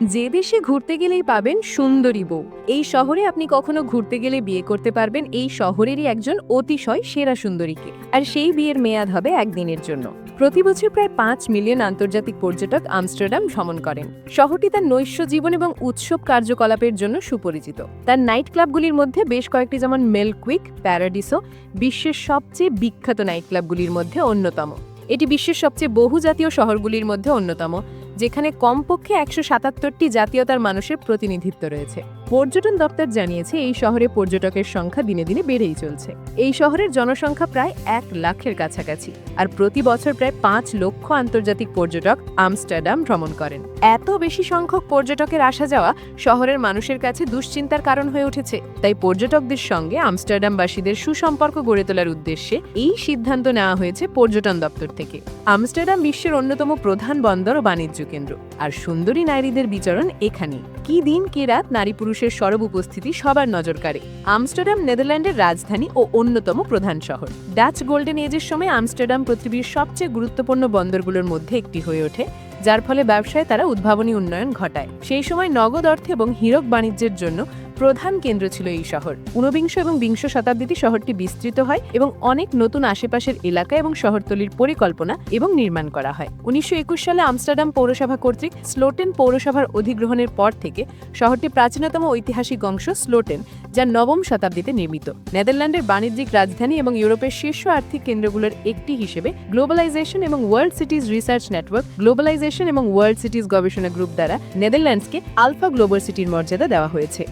যে দেশে ঘুরতে গেলেই পাবেন সুন্দরী বউ, এই শহরে আপনি কখনো ঘুরতে গেলে বিয়ে করতে পারবেন এই শহরেরই একজন অতিশয় সেরা সুন্দরীকে। আর সেই বিয়ের মেয়াদ হবে একদিনের জন্য। প্রতি বছর প্রায় ৫ মিলিয়ন আন্তর্জাতিক পর্যটক আমস্টারডাম ভ্রমণ করেন। শহরটি তার নৈশ জীবন এবং উৎসব কার্যকলাপের জন্য সুপরিচিত। তার নাইট ক্লাবগুলির মধ্যে বেশ কয়েকটি, যেমন মেলকুইক, প্যারাডিসো বিশ্বের সবচেয়ে বিখ্যাত নাইট ক্লাবগুলির মধ্যে অন্যতম। এটি বিশ্বের সবচেয়ে বহুজাতীয় শহরগুলির মধ্যে অন্যতম, যেখানে কমপক্ষে ১৭৭টি জাতীয়তার মানুষের প্রতিনিধিত্ব রয়েছে। পর্যটন দপ্তর জানিয়েছে এই শহরে পর্যটকের সংখ্যা দিনে দিনে বেড়েই চলছে। এই শহরের জনসংখ্যা প্রায় ১ লাখের কাছাকাছি, আর প্রতি বছর প্রায় ৫ লক্ষ আন্তর্জাতিক পর্যটক আমস্টারডাম ভ্রমণ করেন। এত বেশি সংখ্যক পর্যটকের আসা যাওয়া শহরের মানুষের কাছে দুশ্চিন্তার কারণ হয়ে উঠেছে। তাই পর্যটকদের সঙ্গে আমস্টারডামবাসীদের সুসম্পর্ক গড়ে তোলার উদ্দেশ্যে এই সিদ্ধান্ত নেওয়া হয়েছে পর্যটন দপ্তর থেকে। আমস্টারডাম বিশ্বের অন্যতম প্রধান বন্দর ও বাণিজ্য কেন্দ্র, আর সুন্দরী নারীদের বিচরণ এখানেই। কি দিন কি রাত নারী পুরুষের সরব উপস্থিতি সবার নজর কাড়ে। আমস্টারডাম নেদারল্যান্ডের রাজধানী ও অন্যতম প্রধান শহর। ডাচ গোল্ডেন এজের সময় আমস্টারডাম পৃথিবীর সবচেয়ে গুরুত্বপূর্ণ বন্দরগুলোর মধ্যে একটি হয়ে ওঠে, যার ফলে ব্যবসায় তারা উদ্ভাবনী উন্নয়ন ঘটায়। সেই সময় নগদ অর্থ এবং হীরক বাণিজ্যের জন্য প্রধান কেন্দ্র ছিল এই শহর। ঊনবিংশ এবং বিংশ শতাব্দীতে শহরটি বিস্তৃত হয় এবং অনেক নতুন আশেপাশের এলাকা এবং শহরতলির পরিকল্পনা এবং নির্মাণ করা হয়। ১৯২১ সালে আমস্টারডাম পৌরসভা কর্তৃক স্লোটেন পৌরসভার অধিগ্রহণের পর থেকে শহরটি প্রাচীনতম ঐতিহাসিক অংশ স্লোটেন, যা নবম শতাব্দীতে নির্মিত। নেদারল্যান্ডের বাণিজ্যিক রাজধানী এবং ইউরোপের শীর্ষ আর্থিক কেন্দ্রগুলোর একটি হিসেবে গ্লোবালাইজেশন এবং world cities research network, globalization এবং ওয়ার্ল্ড সিটিজ গবেষণা গ্রুপ দ্বারা নেদারল্যান্ডসকে আলফা গ্লোবাল সিটির মর্যাদা দেওয়া হয়েছে।